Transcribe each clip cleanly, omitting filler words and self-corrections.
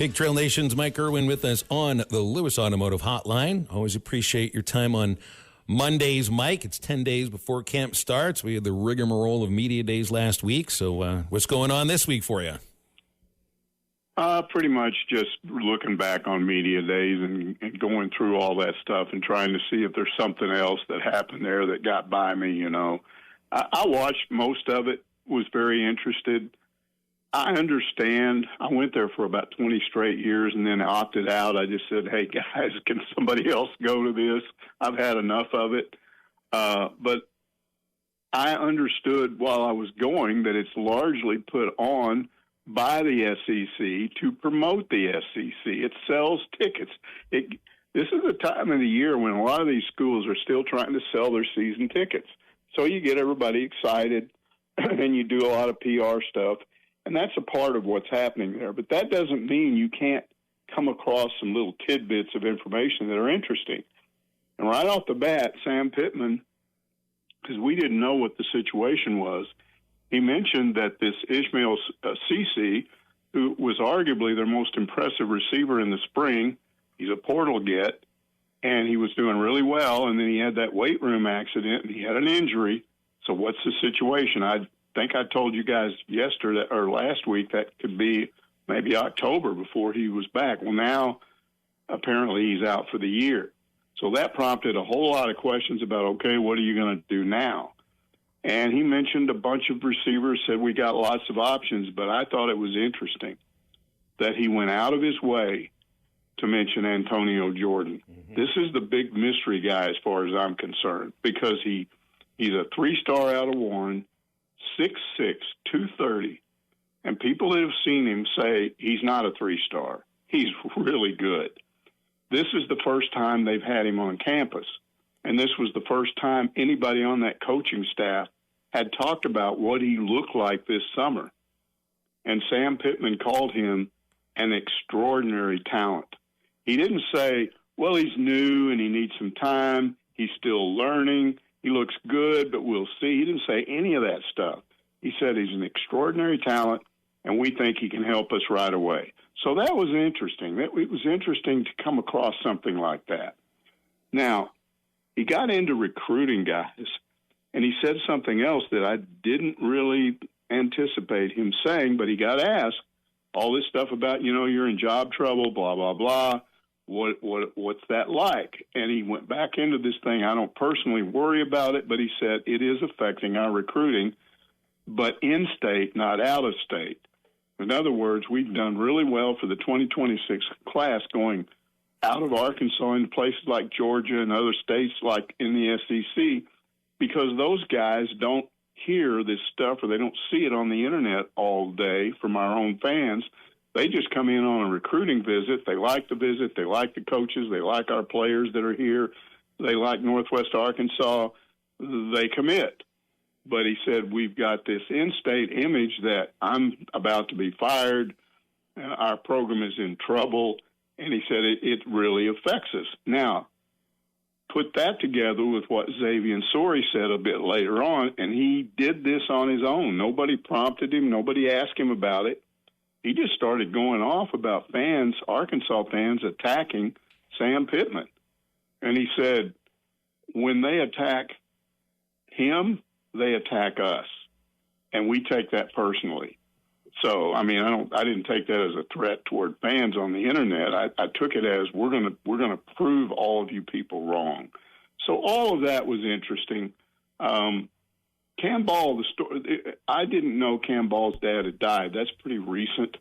Pig Trail Nation's Mike Irwin with us on the Lewis Automotive Hotline. Always appreciate your time on Mondays, Mike. It's 10 days before camp starts. We had the rigmarole of media days last week. So what's going on this week for you? Pretty much just looking back on media days and going through all that stuff and trying to see if there's something else that happened there that got by me, you know. I watched most of it, was very interested. I understand. I went there for about 20 straight years and then opted out. I just said, hey, guys, can somebody else go to this? I've had enough of it. But I understood while I was going that it's largely put on by the SEC to promote the SEC. It sells tickets. This is a time of the year when a lot of these schools are still trying to sell their season tickets. So you get everybody excited and you do a lot of PR stuff. And that's a part of what's happening there. But that doesn't mean you can't come across some little tidbits of information that are interesting. And right off the bat, Sam Pittman, because we didn't know what the situation was, he mentioned that this Ismael Cisse, who was arguably their most impressive receiver in the spring, he's a portal get, and he was doing really well, and then he had that weight room accident, and he had an injury. So what's the situation? I think I told you guys yesterday or last week that could be maybe October before he was back. Well, now apparently he's out for the year. So that prompted a whole lot of questions about, okay, what are you going to do now? And he mentioned a bunch of receivers, said we got lots of options, but I thought it was interesting that he went out of his way to mention Antonio Jordan. Mm-hmm. This is the big mystery guy as far as I'm concerned, because he's a 3-star out of Warren, 6'6", 230, and people that have seen him say he's not a 3-star. He's really good. This is the first time they've had him on campus, and this was the first time anybody on that coaching staff had talked about what he looked like this summer. And Sam Pittman called him an extraordinary talent. He didn't say, well, he's new and he needs some time. He's still learning. He looks good, but we'll see. He didn't say any of that stuff. He said he's an extraordinary talent, and we think he can help us right away. So that was interesting. It was interesting to come across something like that. Now, he got into recruiting guys, and he said something else that I didn't really anticipate him saying, but he got asked all this stuff about, you're in job trouble, blah, blah, blah. What's that like? And he went back into this thing. I don't personally worry about it, but he said it is affecting our recruiting, but in-state, not out-of-state. In other words, we've done really well for the 2026 class going out of Arkansas into places like Georgia and other states like in the SEC, because those guys don't hear this stuff or they don't see it on the internet all day from our own fans. They just come in on a recruiting visit. They like the visit. They like the coaches. They like our players that are here. They like Northwest Arkansas. They commit. But he said, we've got this in-state image that I'm about to be fired, and our program is in trouble. And he said it really affects us. Now, put that together with what Xavier Sori said a bit later on, and he did this on his own. Nobody prompted him. Nobody asked him about it. He just started going off about fans, Arkansas fans, attacking Sam Pittman. And he said, when they attack him, they attack us. And we take that personally. So, I didn't take that as a threat toward fans on the internet. I took it as we're gonna prove all of you people wrong. So all of that was interesting. Cam Ball, the story. I didn't know Cam Ball's dad had died. That's pretty recent,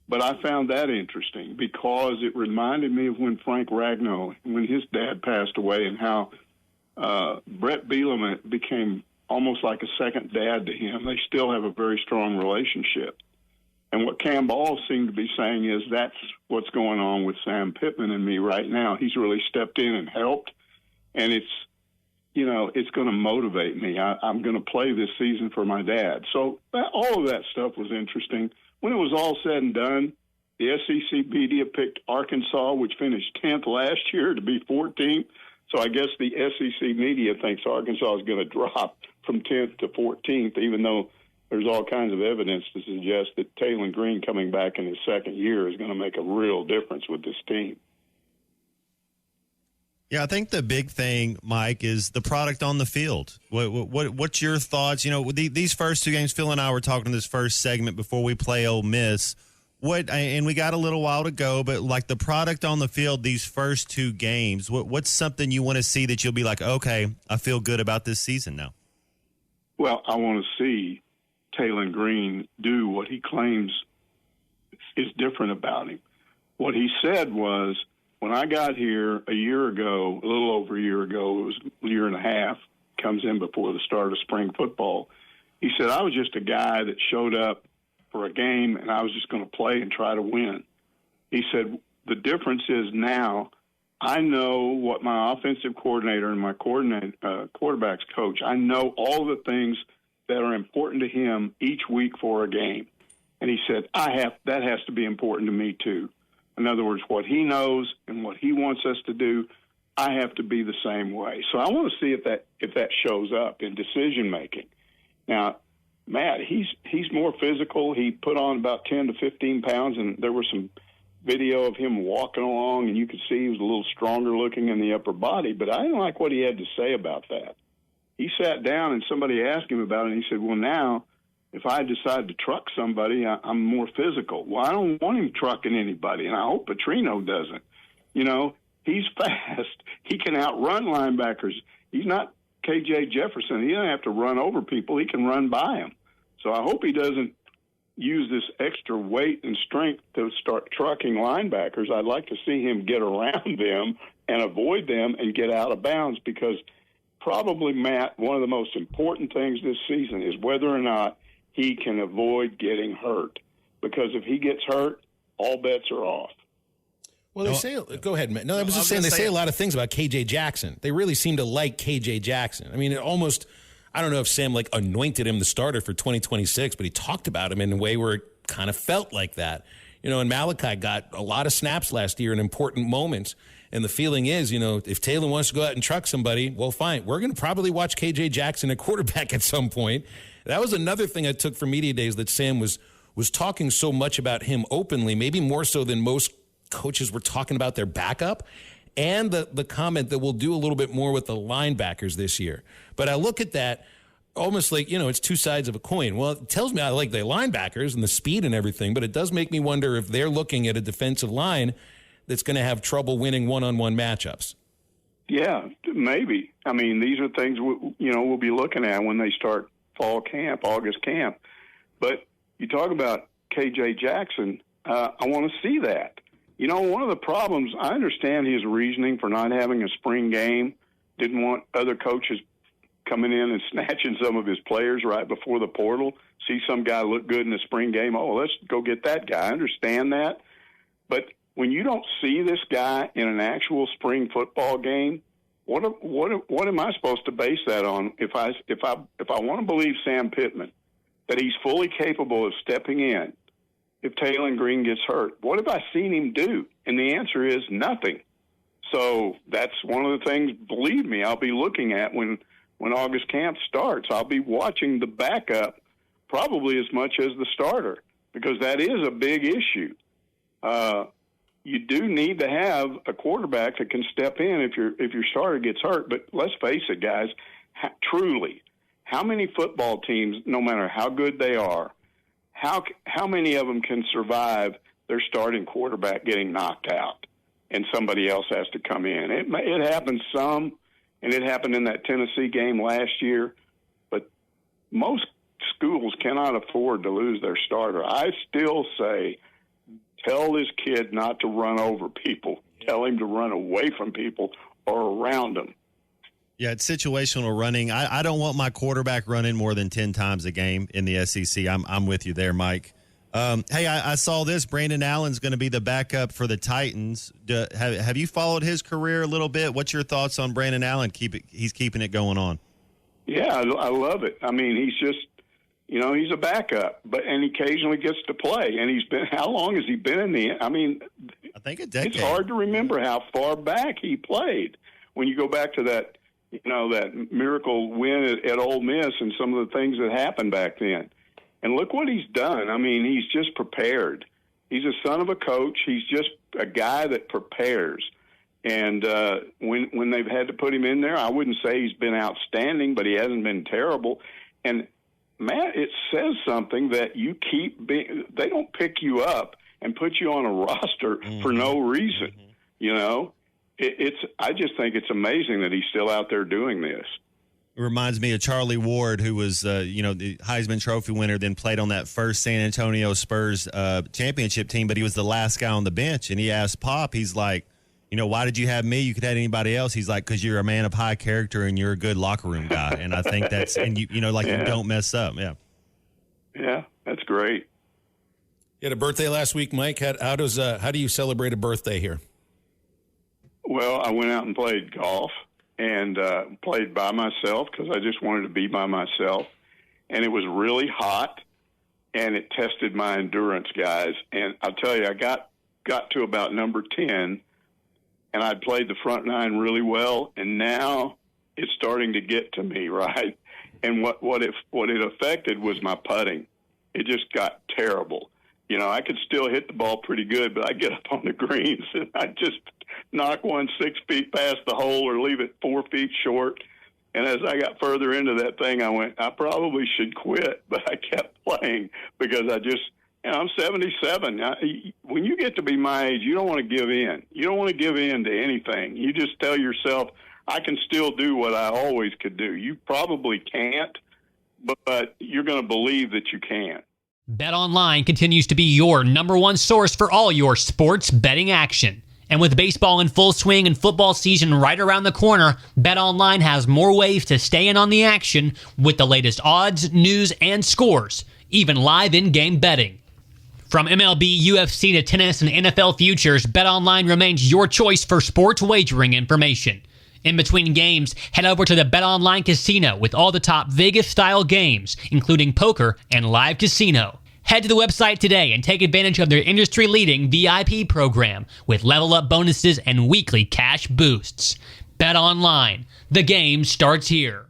but I found that interesting because it reminded me of when Frank Ragnow, when his dad passed away, and how Brett Bielema became almost like a second dad to him. They still have a very strong relationship. And what Cam Ball seemed to be saying is that's what's going on with Sam Pittman and me right now. He's really stepped in and helped, and it's going to motivate me. I'm going to play this season for my dad. So all of that stuff was interesting. When it was all said and done, the SEC media picked Arkansas, which finished 10th last year, to be 14th. So I guess the SEC media thinks Arkansas is going to drop from 10th to 14th, even though there's all kinds of evidence to suggest that Taylen Green coming back in his second year is going to make a real difference with this team. Yeah, I think the big thing, Mike, is the product on the field. What's your thoughts? You know, these first two games, Phil and I were talking in this first segment before we play Ole Miss. And we got a little while to go, but like the product on the field, these first two games, what's something you want to see that you'll be like, okay, I feel good about this season now? Well, I want to see Taylen Green do what he claims is different about him. What he said was, when I got here a year ago, a little over a year ago, it was a year and a half, comes in before the start of spring football. He said, I was just a guy that showed up for a game and I was just going to play and try to win. He said, the difference is now I know what my offensive coordinator and my quarterback's coach, I know all the things that are important to him each week for a game. And he said, that has to be important to me too. In other words, what he knows and what he wants us to do, I have to be the same way. So I want to see if that shows up in decision making. Now, Matt, he's more physical. He put on about 10 to 15 pounds, and there was some video of him walking along, and you could see he was a little stronger looking in the upper body. But I didn't like what he had to say about that. He sat down, and somebody asked him about it, and he said, well, now, if I decide to truck somebody, I'm more physical. Well, I don't want him trucking anybody, and I hope Petrino doesn't. You know, he's fast. He can outrun linebackers. He's not K.J. Jefferson. He doesn't have to run over people. He can run by them. So I hope he doesn't use this extra weight and strength to start trucking linebackers. I'd like to see him get around them and avoid them and get out of bounds, because probably, Matt, one of the most important things this season is whether or not he can avoid getting hurt, because if he gets hurt, all bets are off. Well, they say, go ahead, Matt. No, I was just saying they say a lot of things about K.J. Jackson. They really seem to like K.J. Jackson. I mean, it almost, I don't know if Sam anointed him the starter for 2026, but he talked about him in a way where it kind of felt like that. You know, and Malachi got a lot of snaps last year in important moments. And the feeling is, you know, if Taylen wants to go out and truck somebody, well, fine. We're going to probably watch K.J. Jackson at quarterback at some point. That was another thing I took from media days, that Sam was talking so much about him openly, maybe more so than most coaches were talking about their backup, and the comment that we'll do a little bit more with the linebackers this year. But I look at that almost like, you know, it's two sides of a coin. Well, it tells me I like the linebackers and the speed and everything, but it does make me wonder if they're looking at a defensive line that's going to have trouble winning one-on-one matchups. Yeah, maybe. I mean, these are things, we'll be looking at when they start fall camp, August camp. But you talk about K.J. Jackson, I want to see that. You know, one of the problems, I understand his reasoning for not having a spring game, didn't want other coaches coming in and snatching some of his players right before the portal, see some guy look good in the spring game, let's go get that guy. I understand that. But when you don't see this guy in an actual spring football game, what am I supposed to base that on? If I want to believe Sam Pittman, that he's fully capable of stepping in if Taylen Green gets hurt, what have I seen him do? And the answer is nothing. So that's one of the things, believe me, I'll be looking at when August camp starts. I'll be watching the backup probably as much as the starter, because that is a big issue. You do need to have a quarterback that can step in if your starter gets hurt. But let's face it, guys, truly, how many football teams, no matter how good they are, how many of them can survive their starting quarterback getting knocked out and somebody else has to come in? It happens some, and it happened in that Tennessee game last year. But most schools cannot afford to lose their starter. I still say, tell this kid not to run over people. Tell him to run away from people or around them. Yeah, it's situational running. I don't want my quarterback running more than 10 times a game in the SEC. I'm with you there, Mike. Hey, I saw this. Brandon Allen's going to be the backup for the Titans. Have you followed his career a little bit? What's your thoughts on Brandon Allen? He's keeping it going on. Yeah, I love it. I mean, he's just, he's a backup, and he occasionally gets to play. And how long has he been in the? I mean, I think a decade. It's hard to remember how far back he played when you go back to that. That miracle win at Ole Miss and some of the things that happened back then. And look what he's done. I mean, he's just prepared. He's a son of a coach. He's just a guy that prepares. And when they've had to put him in there, I wouldn't say he's been outstanding, but he hasn't been terrible. And, Matt, it says something that you keep being – they don't pick you up and put you on a roster for no reason, you know. I just think it's amazing that he's still out there doing this. It reminds me of Charlie Ward, who was, the Heisman Trophy winner, then played on that first San Antonio Spurs championship team, but he was the last guy on the bench. And he asked Pop, he's like, why did you have me? You could have anybody else. He's like, because you're a man of high character and you're a good locker room guy. And I think that's, and you don't mess up. Yeah. Yeah, that's great. You had a birthday last week, Mike. How do you celebrate a birthday here? Well, I went out and played golf and played by myself because I just wanted to be by myself. And it was really hot, and it tested my endurance, guys. And I'll tell you, I got to about number 10, and I'd played the front nine really well, and now it's starting to get to me, right? And what it affected was my putting. It just got terrible. I could still hit the ball pretty good, but I get up on the greens and I just knock one 6 feet past the hole or leave it 4 feet short. And as I got further into that thing, I went, I probably should quit, but I kept playing because I'm 77. When you get to be my age, you don't want to give in. You don't want to give in to anything. You just tell yourself, I can still do what I always could do. You probably can't, but you're going to believe that you can. BetOnline continues to be your number one source for all your sports betting action. And with baseball in full swing and football season right around the corner, BetOnline has more ways to stay in on the action with the latest odds, news, and scores, even live in-game betting. From MLB, UFC to tennis and NFL futures, BetOnline remains your choice for sports wagering information. In between games, head over to the BetOnline Casino with all the top Vegas-style games, including poker and live casino. Head to the website today and take advantage of their industry-leading VIP program with level-up bonuses and weekly cash boosts. BetOnline. The game starts here.